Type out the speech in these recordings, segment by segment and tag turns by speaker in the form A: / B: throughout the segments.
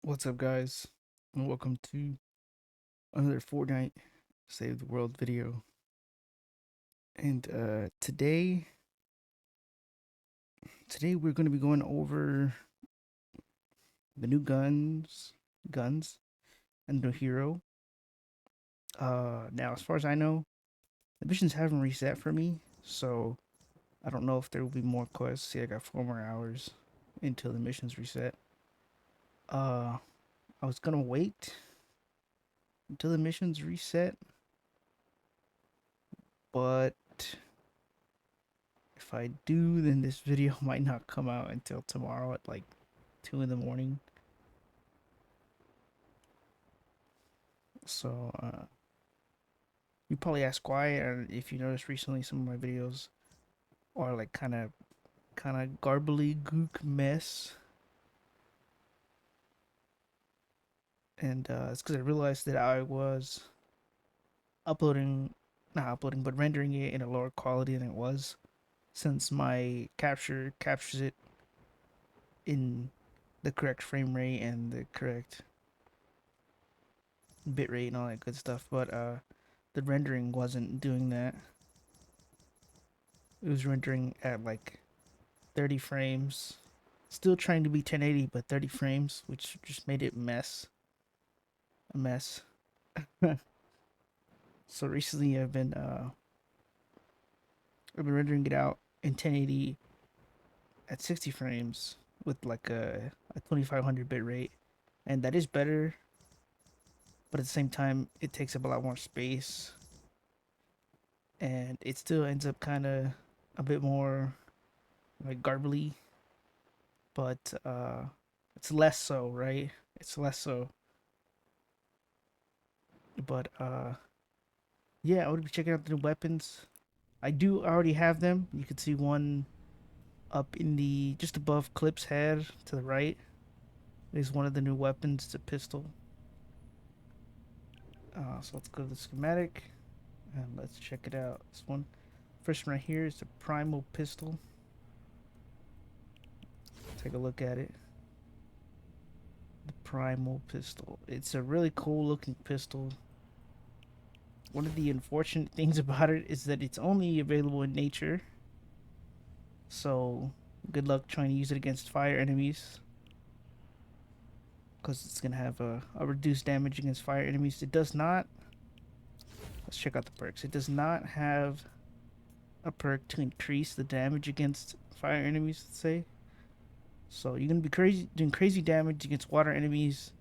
A: What's up, guys? And welcome to another Fortnite Save the World video. And today we're going to be going over the new guns, and the hero. Now, as far as I know, the missions haven't reset for me, so I don't know if there will be more quests. See, I got 4 more hours until the missions reset. Uh, I was gonna wait until the missions reset, but if I do, then this video might not come out until tomorrow at like 2 in the morning. So you probably ask why, and if you noticed recently, some of my videos are like kind of garbly gook mess, and it's because I realized that I was uploading, not uploading, but rendering it in a lower quality than it was, since my capture captures it in the correct frame rate and the correct bit rate and all that good stuff, but the rendering wasn't doing that. It was rendering at like 30 frames. Still trying to be 1080, but 30 frames, which just made it a mess. So recently I've been rendering it out in 1080 at 60 frames with like a 2500 bit rate, and that is better, but at the same time it takes up a lot more space, and it still ends up kind of a bit more like garbly, but it's less so, right? It's less so, but yeah, I would be checking out the new weapons. I do already have them. You can see one up in the just above Clip's head to the right. Is one of the new weapons. It's a pistol. So let's go to the schematic and let's check it out. This one, first one right here is the Primal pistol. Take a look at it. The Primal pistol. It's a really cool looking pistol. One of the unfortunate things about it is that it's only available in nature. So good luck trying to use it against fire enemies, because it's gonna have a reduced damage against fire enemies. It does not. Let's check out the perks. It does not have a perk to increase the damage against fire enemies. Let's say. So you're gonna be crazy doing crazy damage against water enemies,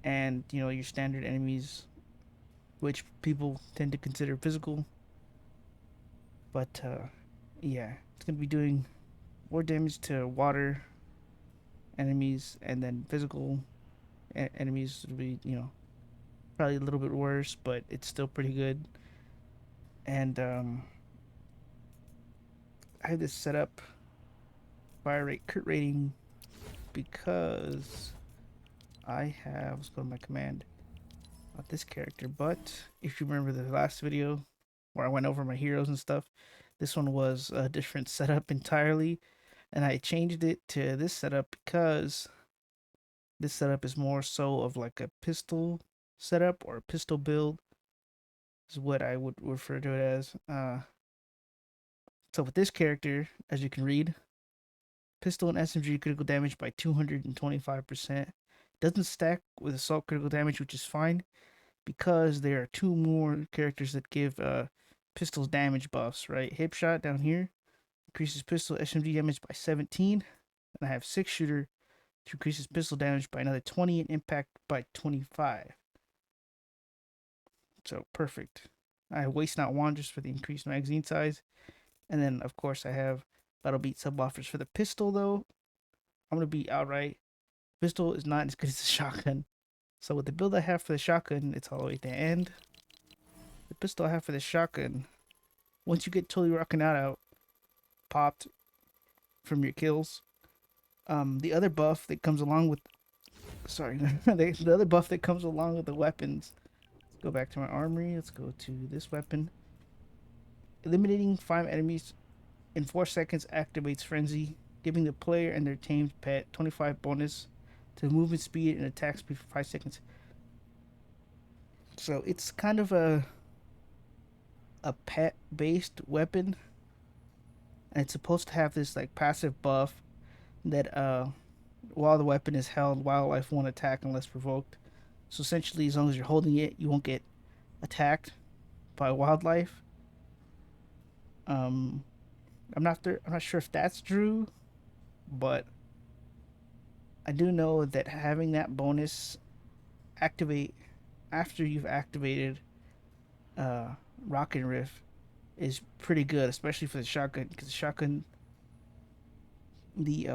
A: and your standard enemies, which people tend to consider physical. But yeah, it's gonna be doing more damage to water enemies, and then physical enemies will be probably a little bit worse, but it's still pretty good. And I had this set up fire rate crit rating because I have, let's go to my command, not this character, but if you remember the last video where I went over my heroes and stuff, this one was a different setup entirely, and I changed it to this setup because this setup is more so of like a pistol setup, or a pistol build is what I would refer to it as. So with this character, as you can read, pistol and SMG critical damage by 225%. Doesn't stack with assault critical damage, which is fine because there are two more characters that give pistols damage buffs, right? Hip shot down here increases pistol SMG damage by 17, and I have six shooter to increases pistol damage by another 20 and impact by 25. So perfect. I have waste not one just for the increased magazine size, and then of course I have battle beat sub buffers for the pistol though. I'm gonna be outright. Pistol is not as good as the shotgun. So with the build I have for the shotgun, it's all the way at the end. The pistol I have for the shotgun, once you get totally rocking out popped from your kills, the other buff that comes along with, sorry, the other buff that comes along with the weapons. Let's go back to my armory. Let's go to this weapon. Eliminating 5 enemies in 4 seconds activates frenzy, giving the player and their tamed pet 25 bonus to movement speed and attack speed for 5 seconds. So it's kind of a pet based weapon, and it's supposed to have this like passive buff that while the weapon is held, wildlife won't attack unless provoked. So essentially, as long as you're holding it, you won't get attacked by wildlife. I'm not sure if that's true, but I do know that having that bonus activate after you've activated Rock and Riff is pretty good, especially for the shotgun, because the shotgun, the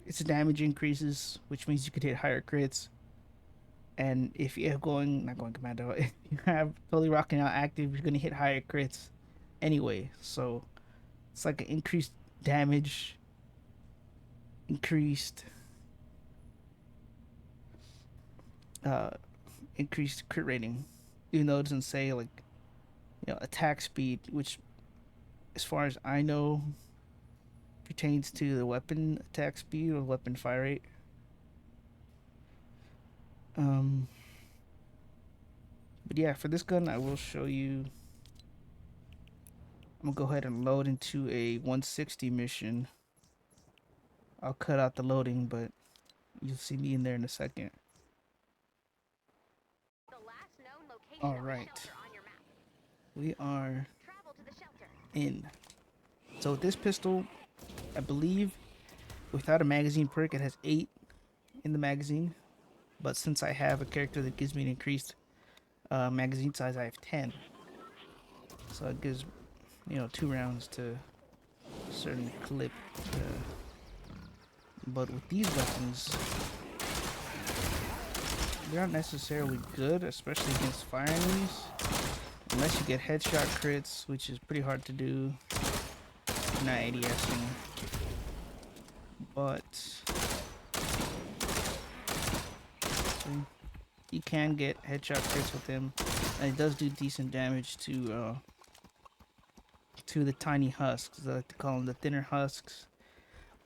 A: its damage increases, which means you could hit higher crits. And if you're not going commando, if you have totally rocking out active, you're gonna hit higher crits anyway. So it's like an increased damage, increased uh increased crit rating, even though it doesn't say like attack speed, which as far as I know pertains to the weapon attack speed or weapon fire rate. But yeah, for this gun, I will show you. I'm gonna go ahead and load into a 160 mission. I'll cut out the loading, but you'll see me in there in a second. All right, we are in. So with this pistol, I believe without a magazine perk, it has 8 in the magazine. But since I have a character that gives me an increased magazine size, I have 10. So it gives 2 rounds to a certain clip. But with these weapons, they're not necessarily good, especially against fire enemies, unless you get headshot crits, which is pretty hard to do. Not ADSing, but you can get headshot crits with him, and it does do decent damage to the tiny husks. I like to call them the thinner husks,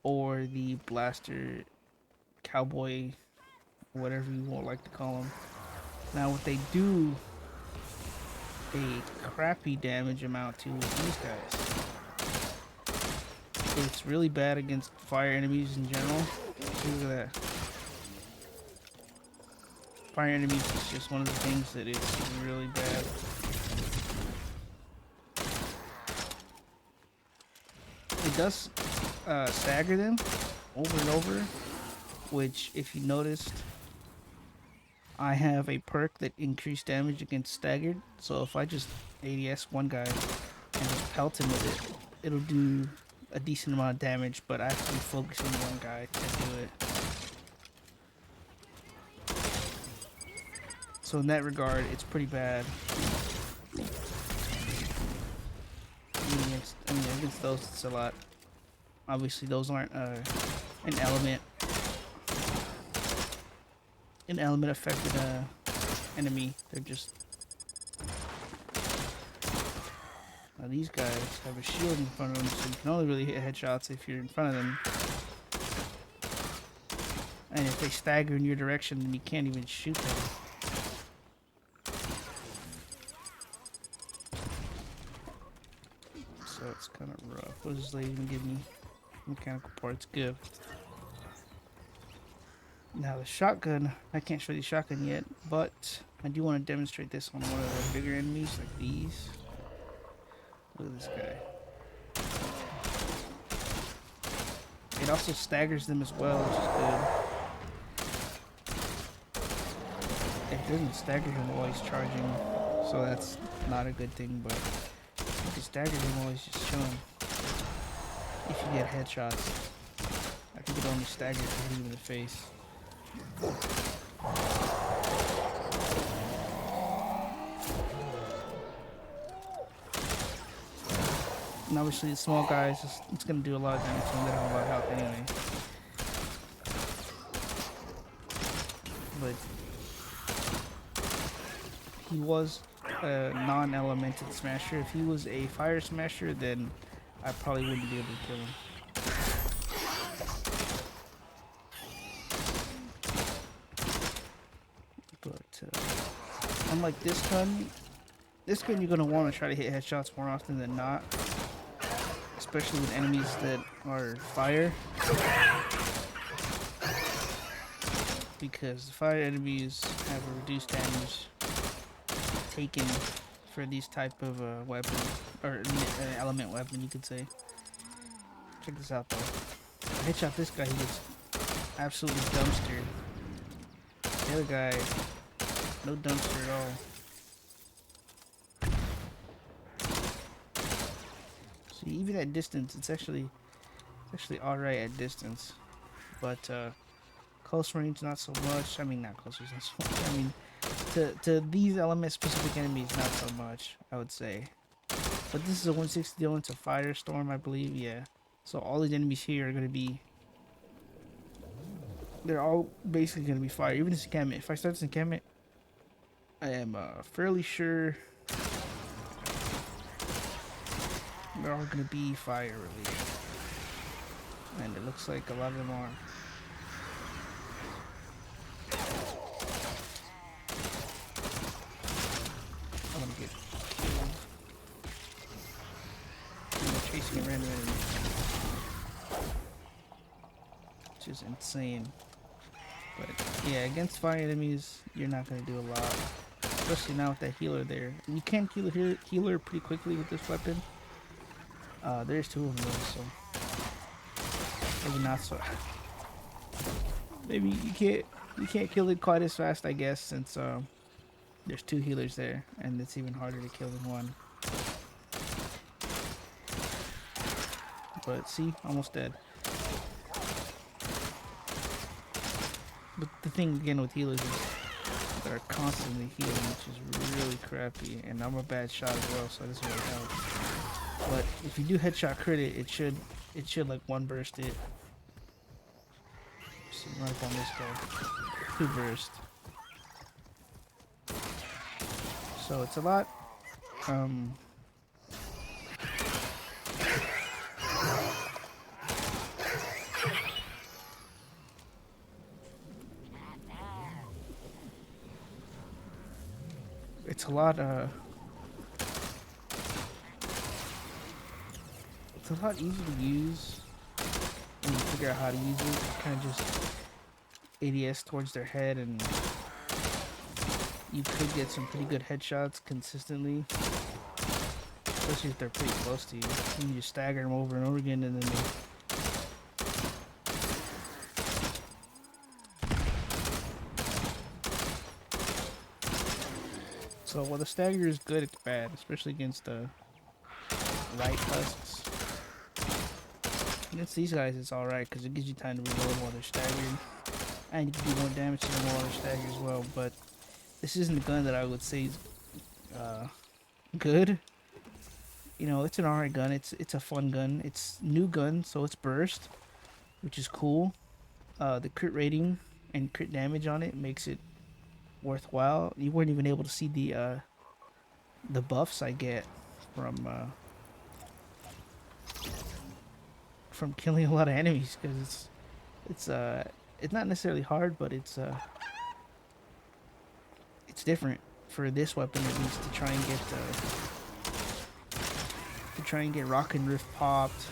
A: or the blaster cowboy, whatever you would like to call them. Now, what they do a crappy damage amount to with these guys. It's really bad against fire enemies in general. Look at that. Fire enemies is just one of the things that is really bad. It does stagger them over and over, which, if you noticed, I have a perk that increased damage against staggered. So if I just ADS one guy and just pelt him with it, it'll do a decent amount of damage, but I have to be focusing one guy to do it. So in that regard, it's pretty bad. Against those, it's a lot. Obviously, those aren't an element affected enemy. They're just. Now these guys have a shield in front of them, so you can only really hit headshots if you're in front of them. And if they stagger in your direction, then you can't even shoot them. So it's kind of rough. What does this lady even give me? Mechanical parts, good. Now the shotgun, I can't show you the shotgun yet, but I do want to demonstrate this on one of the bigger enemies like these. Look at this guy. It also staggers them as well, which is good. It doesn't stagger him while he's charging, so that's not a good thing, but you can stagger him while he's just chilling. If you get headshots. I think it only staggers if you hit him in the face. And obviously the small guys, it's going to do a lot of damage to them. They don't have a lot of health anyway. But he was a non-elemented smasher. If he was a fire smasher, then I probably wouldn't be able to kill him. Unlike this gun you're gonna want to try to hit headshots more often than not, especially with enemies that are fire, because the fire enemies have a reduced damage taken for these type of weapon or element weapon, you could say. Check this out though. I headshot this guy, he gets absolutely dumpstered. The other guy, no dumpster at all. See, even at distance, it's actually alright at distance, but close range not so much. I mean, not close range, not so much. I mean, to these element specific enemies, not so much, I would say. But this is a 160 deal into Firestorm, I believe. Yeah. So all these enemies here are gonna be. They're all basically gonna be fire. Even this encampment. If I start this encampment, I am fairly sure they're all gonna be fire related. And it looks like a lot of them are. I'm gonna get killed. I'm chasing a random enemy. Which is insane. But yeah, against fire enemies, you're not gonna do a lot. Especially now with that healer there. You can kill a healer pretty quickly with this weapon. There's two of them though, so maybe not so. Maybe you can't kill it quite as fast, I guess, since there's two healers there, and it's even harder to kill than one. But see, almost dead. But the thing again with healers is they're constantly healing, which is really crappy, and I'm a bad shot as well, so this really helps. But if you do headshot crit it, it should like one burst it. See, right on this guy, two burst. So it's a lot. It's a lot. It's a lot easier to use when you figure out how to use it. Kind of just ADS towards their head, and you could get some pretty good headshots consistently, especially if they're pretty close to you. You can just stagger them over and over again, and then so while the stagger is good, it's bad, especially against the light husks. Against these guys, it's alright because it gives you time to reload while they're staggered, and you can do more damage to them while they're staggered as well. But this isn't a gun that I would say is good. You know, it's an alright gun. It's a fun gun. It's new gun, so it's burst, which is cool. The crit rating and crit damage on it makes it worthwhile. You weren't even able to see the buffs I get from killing a lot of enemies, because it's not necessarily hard, but it's different for this weapon at least, to try and get rock and rift popped,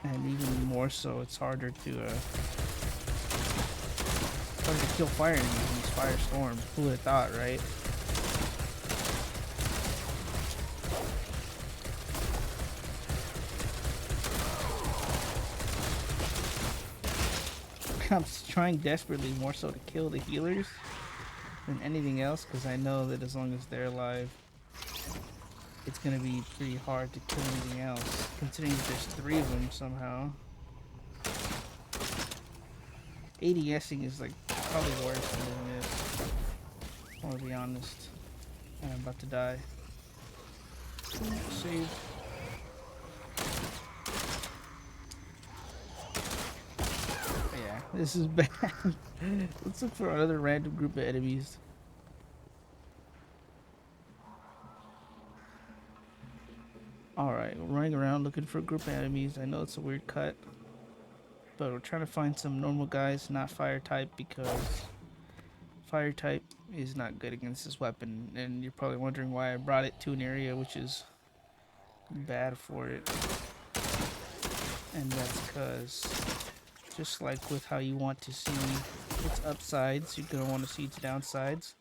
A: and even more so, it's harder to kill fire enemies in this firestorm. Who would have thought, right? I'm trying desperately more so to kill the healers than anything else, because I know that as long as they're alive, it's gonna be pretty hard to kill anything else, considering that there's three of them somehow. ADSing is like probably worse than doing this. I want to be honest. I'm about to die. Save. Yeah, this is bad. Let's look for another random group of enemies. Alright, we're running around looking for a group of enemies. I know it's a weird cut, but we're trying to find some normal guys, not fire type, because fire type is not good against this weapon, and you're probably wondering why I brought it to an area which is bad for it. And that's because, just like with how you want to see its upsides, you're going to want to see its downsides.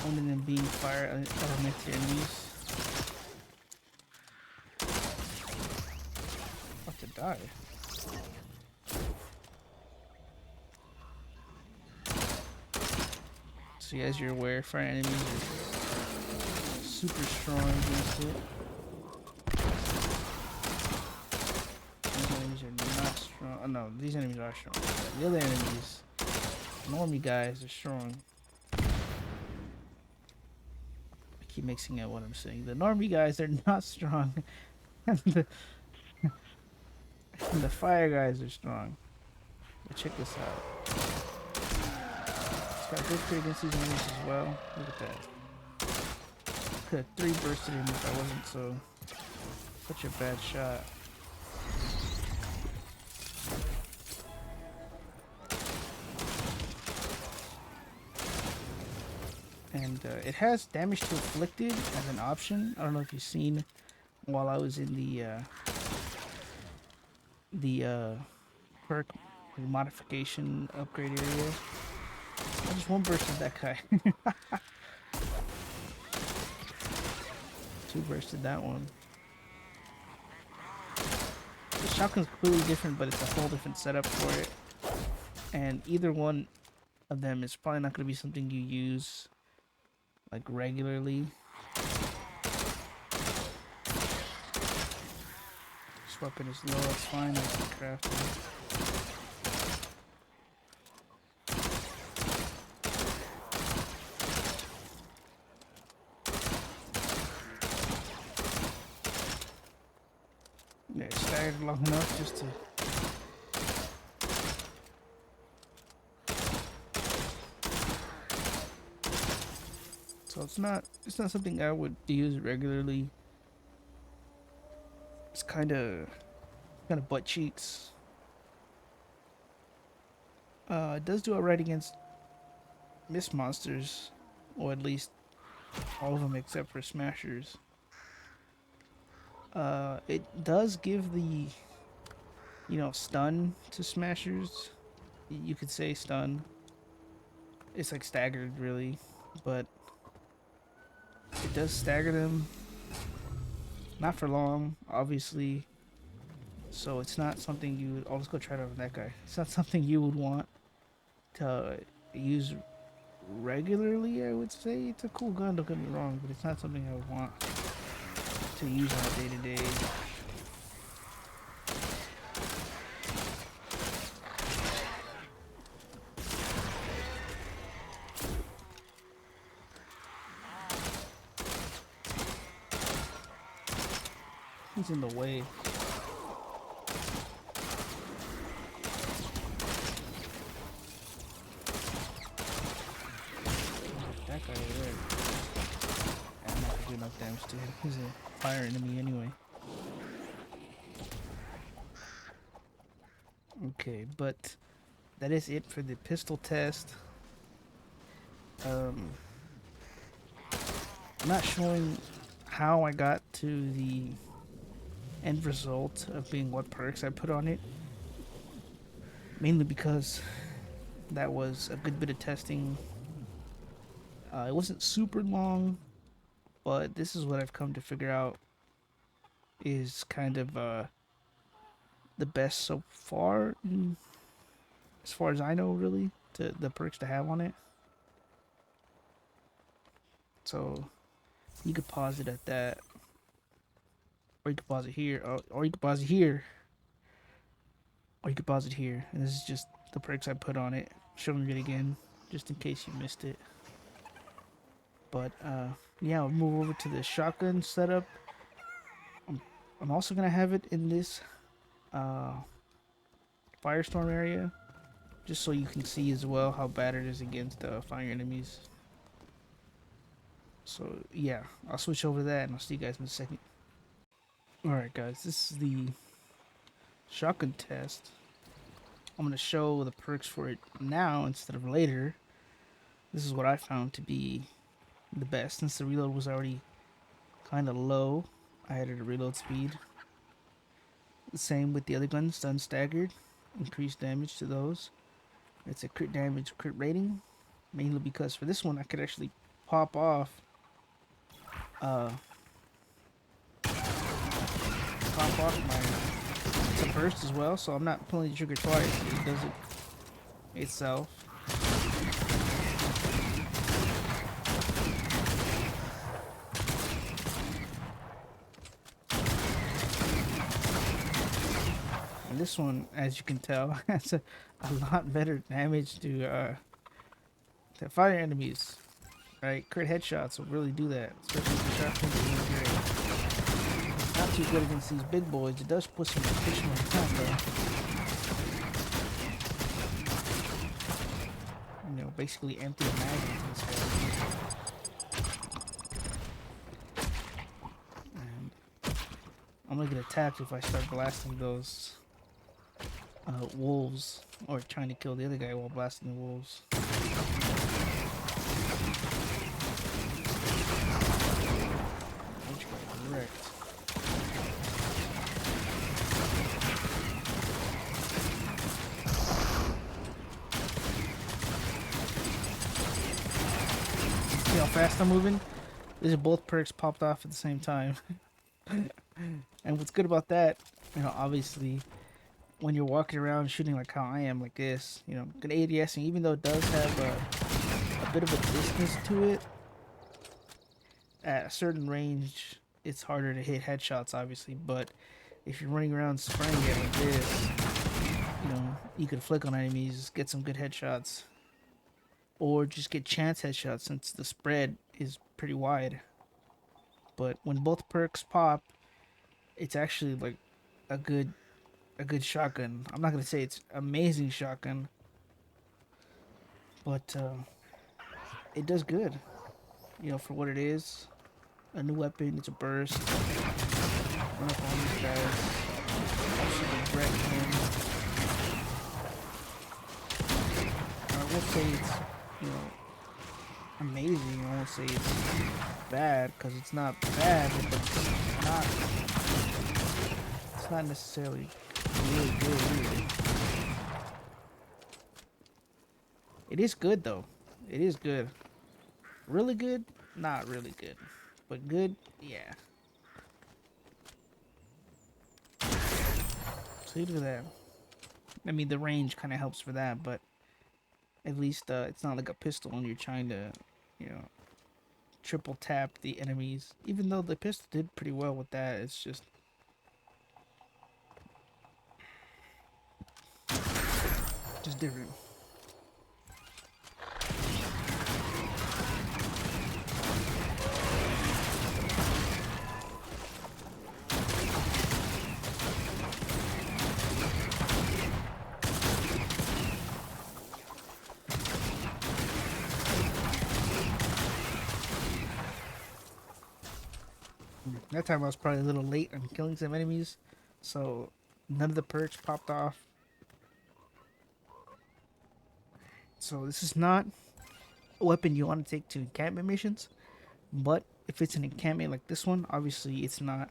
A: One of them being fire elemental enemies. About to die. So as you're aware, fire enemies are super strong against it. These enemies are not strong. Oh no, these enemies are strong. The other enemies, normie guys, are strong. I keep mixing up what I'm saying. The normie guys are not strong. and, the, and the fire guys are strong. But check this out. It's got good crit against these enemies as well. Look at that. Could have 3 bursted him if I wasn't such a bad shot. And it has damage to afflicted as an option. I don't know if you've seen while I was in the perk modification upgrade area. I just one bursted that guy. 2 bursted that one. The shotgun's completely different, but it's a whole different setup for it. And either one of them is probably not going to be something you use like regularly. This weapon is low, it's fine, I can craft it. Yeah, staggered long enough just to so it's not something I would use regularly. It's kind of butt cheeks. It does do alright against mist monsters, or at least all of them except for smashers. It does give the stun to smashers. You could say stun. It's like staggered really, but it does stagger them. Not for long, obviously. So it's not something you would. Oh, let's go try it out with that guy. It's not something you would want to use regularly, I would say. It's a cool gun, don't get me wrong, but it's not something I would want to use on a day-to-day. He's in the way. That guy over there. I'm not gonna do enough damage to him. He's a fire enemy anyway. Okay, but that is it for the pistol test. I'm not showing how I got to the end result of being what perks I put on it. Mainly because that was a good bit of testing. It wasn't super long, but this is what I've come to figure out is kind of the best so far, as far as I know, really, to the perks to have on it. So you could pause it at that, or you could pause it here, or you could pause it here, or you could pause it here. And this is just the perks I put on it. Showing it again, just in case you missed it. But yeah, I'll move over to the shotgun setup. I'm also gonna have it in this firestorm area, just so you can see as well how bad it is against fire enemies. So yeah, I'll switch over to that and I'll see you guys in a second. Alright guys, this is the shotgun test. I'm going to show the perks for it now instead of later. This is what I found to be the best. Since the reload was already kind of low, I added a reload speed. The same with the other guns, stun staggered, increased damage to those. It's a crit damage, crit rating, mainly because for this one I could actually pop off, uh, my some burst as well, so I'm not pulling the trigger twice. It does it itself. And this one, as you can tell, has a lot better damage to fire enemies. Right, crit headshots will really do that, especially if the sharpshooter is great. Not too good against these big boys. It does put some additional attack though. You know, basically empty a mag into this guy. And I'm gonna get attacked if I start blasting those wolves, or trying to kill the other guy while blasting the wolves. Correct. See how fast I'm moving? These are both perks popped off at the same time. And what's good about that, you know, obviously, when you're walking around shooting like how I am, like this, you know, good ADSing, even though it does have a bit of a distance to it, at a certain range, it's harder to hit headshots, obviously, but if you're running around spraying it like this, you know, you can flick on enemies, get some good headshots, or just get chance headshots since the spread is pretty wide. But when both perks pop, it's actually like a good shotgun. I'm not gonna say it's amazing shotgun, but it does good. You know, for what it is, a new weapon. It's a burst. Run up on these guys. Actually, wreck him. I won't say it's, you know, amazing. I won't say it's bad, because it's not bad, but it's not necessarily really good either. It is good though. It is good. Really good? Not really good. But good? Yeah. So look at that. I mean, the range kind of helps for that, but at least it's not like a pistol and you're trying to, you know, triple tap the enemies. Even though the pistol did pretty well with that, it's just different. That time I was probably a little late on killing some enemies, so none of the perks popped off. So this is not a weapon you want to take to encampment missions, but if it's an encampment like this one, obviously it's not.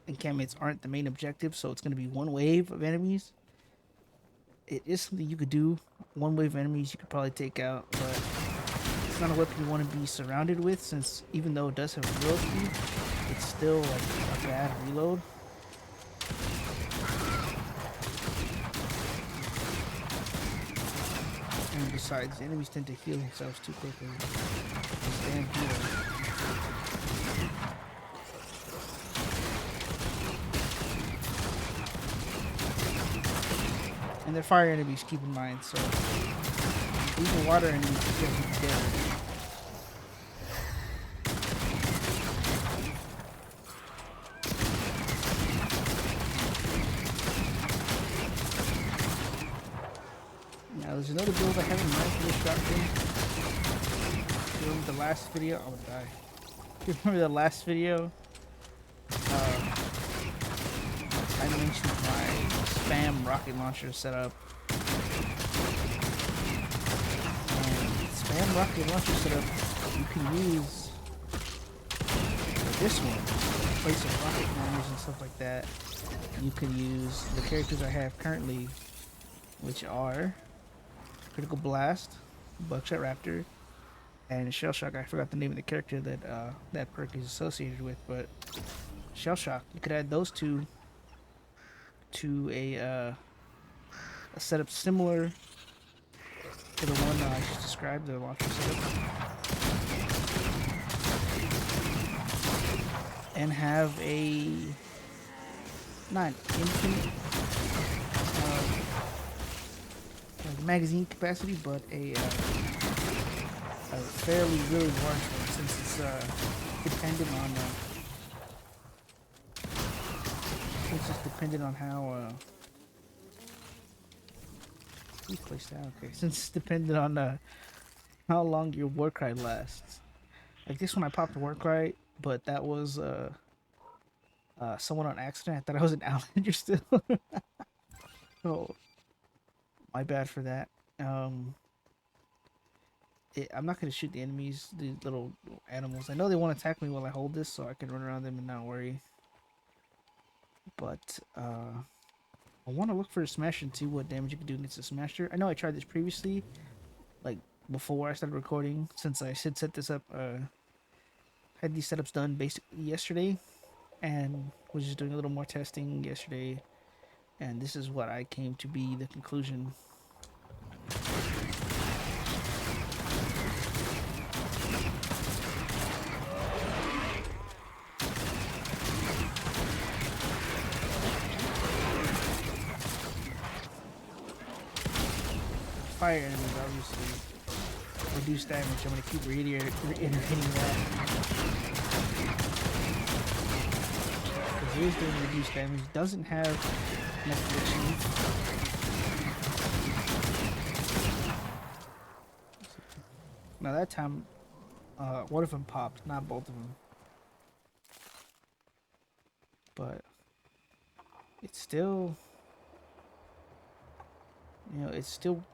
A: Encampments aren't the main objective, so it's going to be one wave of enemies. It is something you could do. One wave of enemies you could probably take out, but it's not a weapon you want to be surrounded with, since even though it does have reload speed, it's still like a bad reload. And besides, the enemies tend to heal themselves too quickly. These damn healers. And they're fire enemies, keep in mind, so even water enemies kill people together. Now there's another build I have in mind for this shotgun. If you remember the last video? I would die. If you remember the last video? I mentioned my spam rocket launcher setup. And spam rocket launcher setup you can use this one. In place of rocket launchers and stuff like that, you can use the characters I have currently, which are Critical Blast, Buckshot Raptor, and Shell Shock. I forgot the name of the character that that perk is associated with, but Shell Shock. You could add those two to a setup similar to the one I just described, the launcher setup, and have a not infinite like magazine capacity, but a fairly really large one since it's dependent on how who placed that? Okay, since it's dependent on how long your war cry lasts. Like this one, I popped a war cry, but that was someone on accident. I thought I was an Outlander still. Oh, my bad for that. Um, I'm not gonna shoot the enemies, the little animals. I know they want to attack me while I hold this, so I can run around them and not worry. But I want to look for a smasher and see what damage you can do against a smasher. I know I tried this previously, like before I started recording, since I should set this up. Had these setups done basically yesterday, and was just doing a little more testing yesterday, and this is what I came to be the conclusion. Fire enemies obviously reduce damage. I'm gonna keep reiterating that because it is doing reduced damage. Doesn't have enough glitching. Now that time, one of them popped, not both of them, but it's still, it's still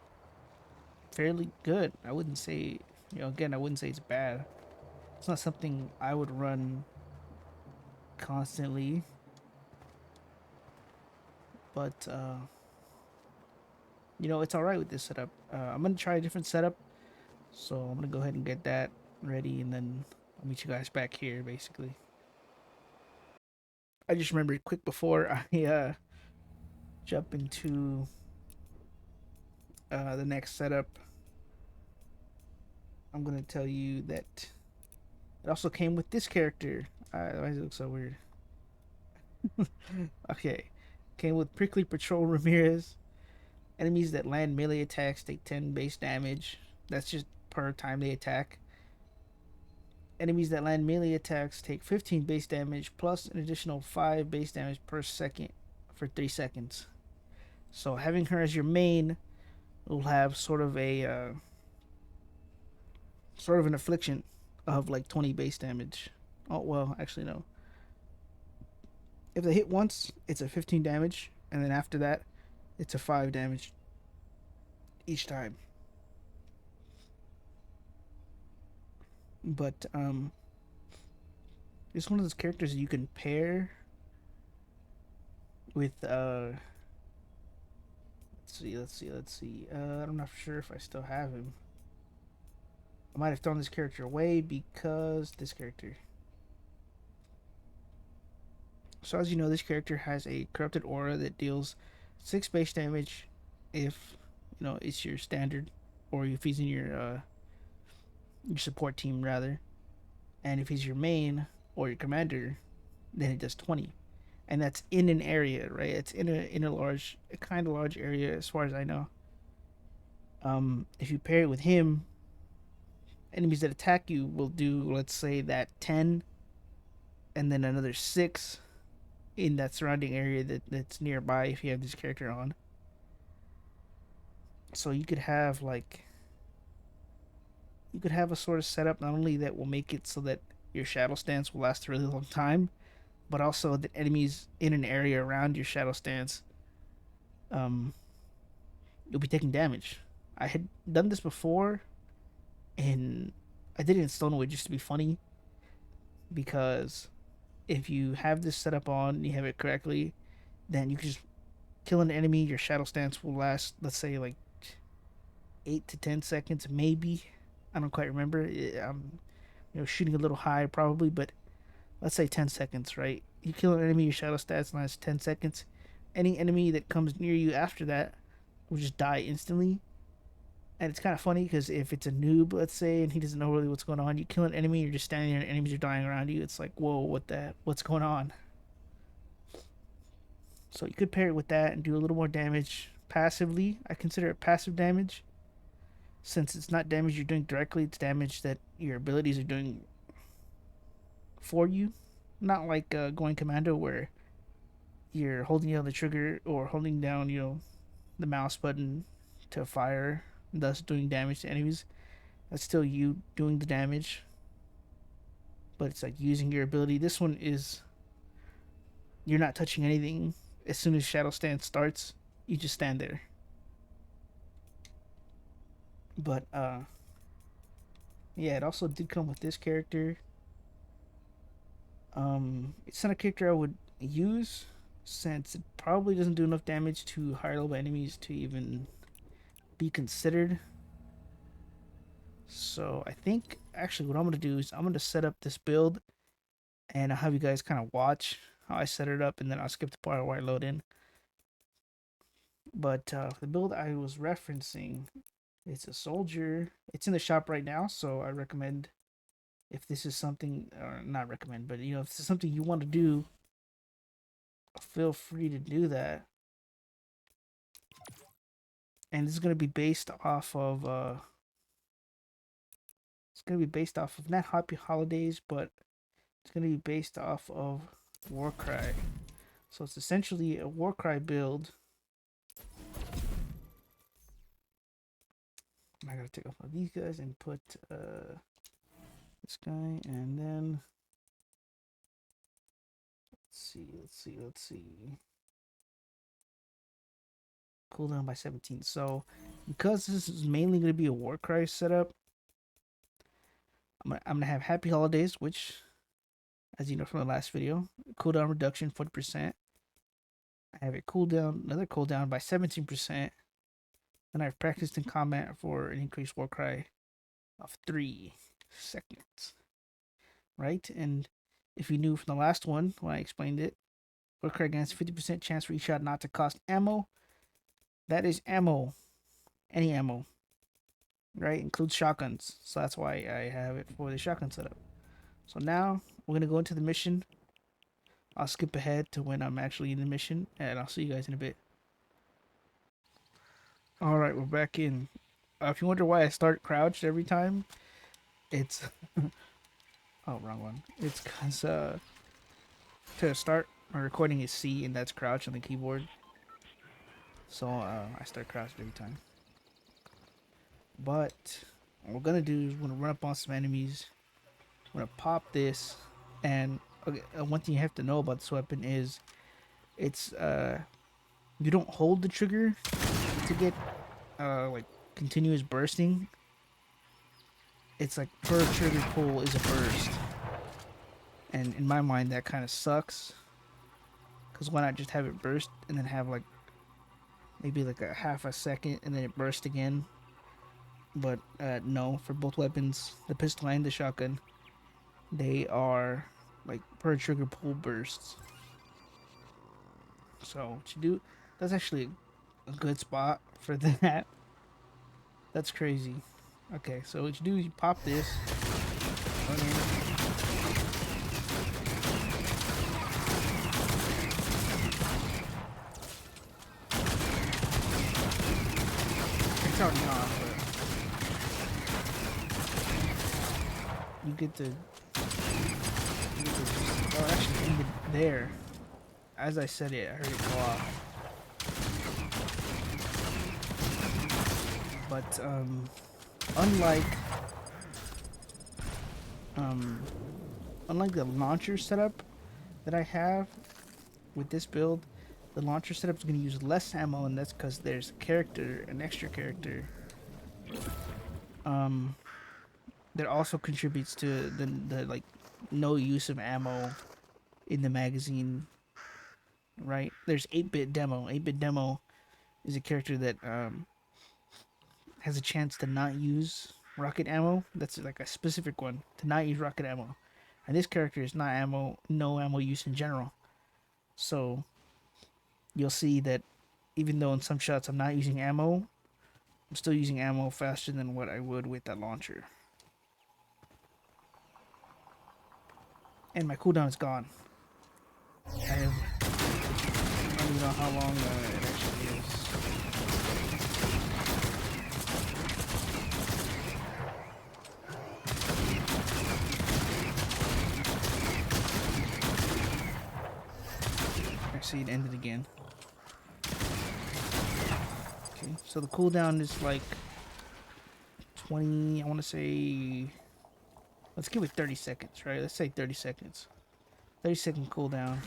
A: fairly good. I wouldn't say, again, I wouldn't say it's bad. It's not something I would run constantly, but it's all right with this setup. I'm gonna try a different setup, so I'm gonna go ahead and get that ready, and then I'll meet you guys back here. Basically, I just remembered quick before I jump into the next setup. I'm gonna tell you that it also came with this character. Why does it look so weird? Okay, came with Prickly Patrol Ramirez. Enemies that land melee attacks take 10 base damage. That's just per time they attack. Enemies that land melee attacks take 15 base damage plus an additional 5 base damage per second for 3 seconds. So having her as your main will have sort of an affliction of like 20 base damage. Oh well, actually no. If they hit once, it's a 15 damage, and then after that, it's a 5 damage each time. But it's one of those characters you can pair with let's see. I'm not sure if I still have him. I might have thrown this character away because this character. So as you know, this character has a corrupted aura that deals 6 base damage if it's your standard, or if he's in your support team rather, and if he's your main or your commander, then it does 20, and that's in an area, right? It's in a kind of large area as far as I know. If you pair it with him, enemies that attack you will do, let's say, that 10, and then another 6 in that surrounding area that's nearby if you have this character on. So you could have a sort of setup not only that will make it so that your shadow stance will last a really long time, but also that enemies in an area around your shadow stance, um, you'll be taking damage. I had done this before, And I did it in Stoneway just to be funny, because if you have this set up on, you have it correctly, then you can just kill an enemy. Your shadow stance will last, let's say, like 8 to 10 seconds, maybe. I don't quite remember. I'm, shooting a little high probably, but let's say 10 seconds, right? You kill an enemy, your shadow stats last 10 seconds. Any enemy that comes near you after that will just die instantly. And it's kind of funny because if it's a noob, let's say, and he doesn't know really what's going on, you kill an enemy, you're just standing there, and enemies are dying around you. It's like, whoa, what's going on? So you could pair it with that and do a little more damage passively. I consider it passive damage, since it's not damage you're doing directly, it's damage that your abilities are doing for you. Not like going commando where you're holding down the trigger or holding down, the mouse button to fire, thus doing damage to enemies. That's still you doing the damage, but it's like using your ability. This one is you're not touching anything. As soon as Shadow Stance starts, you just stand there. But yeah, it also did come with this character. It's not a character I would use, since it probably doesn't do enough damage to higher level enemies to even be considered. So I think actually what I'm gonna do is I'm gonna set up this build, and I'll have you guys kind of watch how I set it up, and then I'll skip the part where I load in. But the build I was referencing, it's a soldier. It's in the shop right now, so I recommend, if this is something, or not recommend, but if this is something you want to do, feel free to do that. And this is going to be based off of it's going to be based off of not Happy Holidays, but it's going to be based off of Warcry. So it's essentially a Warcry build. I gotta take off all these guys and put this guy, and then let's see. Cooldown by 17. So because this is mainly going to be a Warcry setup, I'm gonna have Happy Holidays, which, as you know from the last video, cooldown reduction 40%. I have a another cooldown by 17%. Then I've practiced in combat for an increased Warcry of 3 seconds. Right? And if you knew from the last one when I explained it, Warcry grants 50% chance for each shot not to cost ammo. That is ammo. Any ammo. Right? Includes shotguns. So that's why I have it for the shotgun setup. So now we're going to go into the mission. I'll skip ahead to when I'm actually in the mission, and I'll see you guys in a bit. Alright, we're back in. If you wonder why I start crouched every time, it's... oh, wrong one. It's because to start my recording is C, and that's crouch on the keyboard. So I start crouched every time. But what we're going to do is we're going to run up on some enemies. I'm going to pop this, and okay, one thing you have to know about this weapon is it's you don't hold the trigger to get like continuous bursting. It's like per trigger pull is a burst, and in my mind that kind of sucks, because why not just have it burst and then have like maybe like a half a second and then it burst again. But no, for both weapons, the pistol and the shotgun, they are like per trigger pull bursts. So what you do, that's actually a good spot for that. That's crazy. Okay, so what you do is you pop this. Run in. It's already on, but you get to oh, actually ended there. As I said it, I heard it go off. But unlike the launcher setup that I have with this build, the launcher setup is going to use less ammo, and that's because there's an extra character that also contributes to the like no use of ammo in the magazine. Right? There's 8-bit demo. 8-bit demo is a character that has a chance to not use rocket ammo. That's like a specific one to not use rocket ammo, and this character is not ammo, no ammo use in general. So you'll see that even though in some shots I'm not using ammo, I'm still using ammo faster than what I would with that launcher. And my cooldown is gone. I don't even know how long it actually is. I see it ended again. Okay, so the cooldown is like 20, I want to say, let's give it 30 seconds, right? Let's say 30 seconds. 30-second cooldown.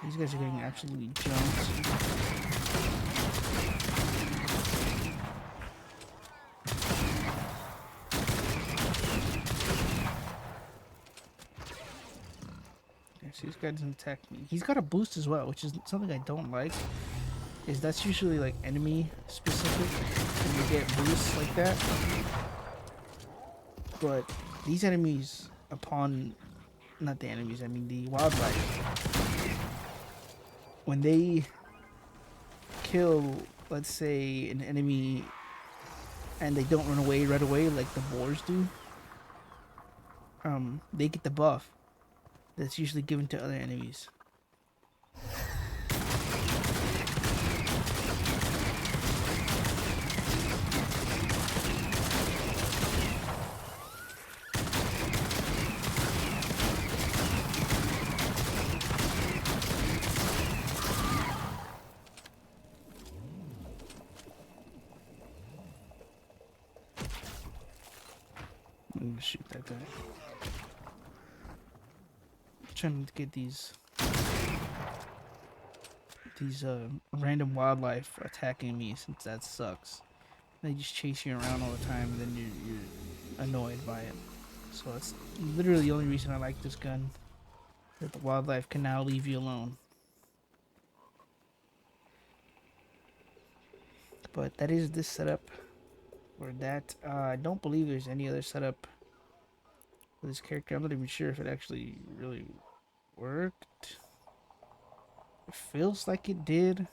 A: These guys are getting absolutely jumped. Okay, so this guy doesn't attack me. He's got a boost as well, which is something I don't like. Is that's usually like enemy specific when you get boosts like that. But these enemies, upon not the enemies, I mean the wildlife, when they kill, let's say, an enemy and they don't run away right away like the boars do, they get the buff that's usually given to other enemies. I'm gonna shoot that guy. I'm trying to get these random wildlife attacking me, since that sucks. They just chase you around all the time, and then you're annoyed by it. So that's literally the only reason I like this gun. That the wildlife can now leave you alone. But that is this setup. Or that. I don't believe there's any other setup for this character. I'm not even sure if it actually really worked. It feels like it did.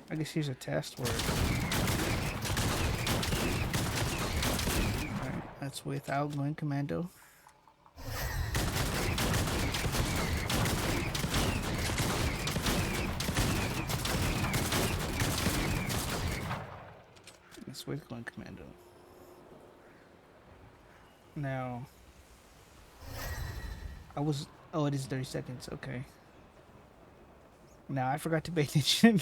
A: I guess here's a test where alright, that's without going commando. It's with going commando. Now oh, it is 30 seconds, okay. Now I forgot to pay attention.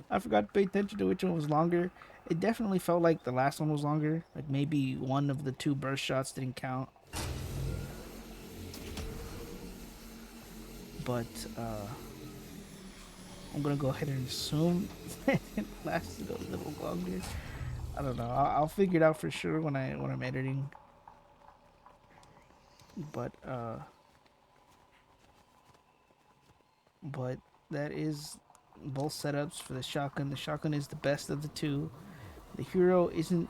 A: I forgot to pay attention to which one was longer. It definitely felt like the last one was longer. Like maybe one of the 2 burst shots didn't count. But I'm gonna go ahead and assume it lasted a little longer. I don't know. I'll figure it out for sure when I'm editing. But that is both setups for the shotgun. The shotgun is the best of the 2. The hero isn't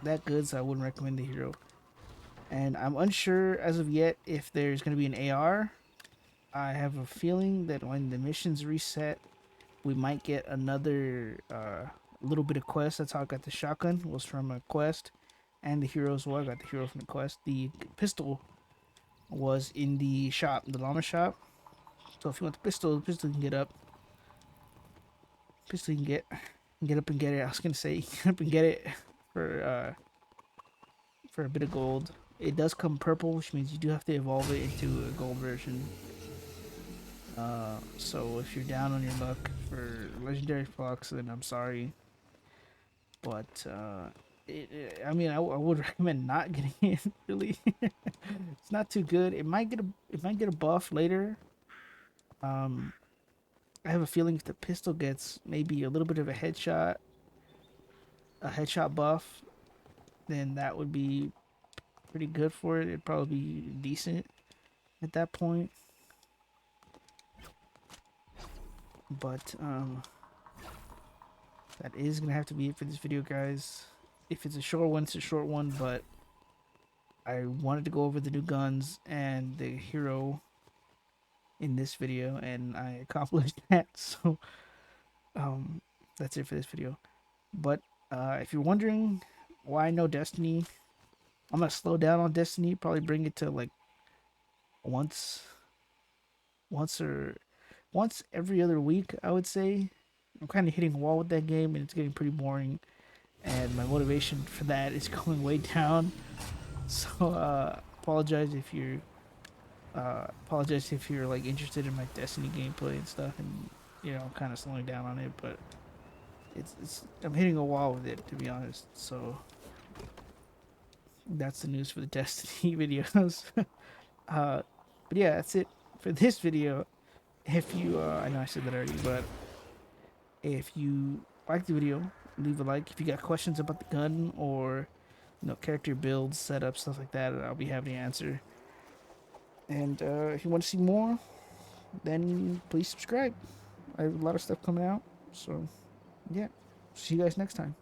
A: that good, so I wouldn't recommend the hero. And I'm unsure as of yet if there's going to be an AR. I have a feeling that when the missions reset, we might get another little bit of quest. That's how I got the shotgun, was from a quest. And the hero as well. I got the hero from the quest. The pistol was in the shop, the llama shop. So if you want the pistol you can get up. Pistol you can get up and get it. I was gonna say get up and get it for a bit of gold. It does come purple, which means you do have to evolve it into a gold version. So if you're down on your luck for legendary fox, then I'm sorry. But I mean, I would recommend not getting it. Really, it's not too good. It might get a buff later. I have a feeling if the pistol gets maybe a little bit of a headshot buff, then that would be pretty good for it. It'd probably be decent at that point. But that is gonna have to be it for this video, guys. If it's a short one, it's a short one, but I wanted to go over the new guns and the hero in this video, and I accomplished that. So um, that's it for this video. But if you're wondering why no Destiny, I'm gonna slow down on Destiny. Probably bring it to like once, once or once every other week. I would say. I'm kind of hitting a wall with that game, and it's getting pretty boring. And my motivation for that is going way down. So apologize if you're like interested in my Destiny gameplay and stuff, and I'm kind of slowing down on it, but it's I'm hitting a wall with it, to be honest. So that's the news for the Destiny videos. But yeah, that's it for this video. If you I know I said that already, but if you like the video, leave a like. If you got questions about the gun or character builds, setup, stuff like that, I'll be happy to answer. And if you want to see more, then please subscribe. I have a lot of stuff coming out. So, yeah. See you guys next time.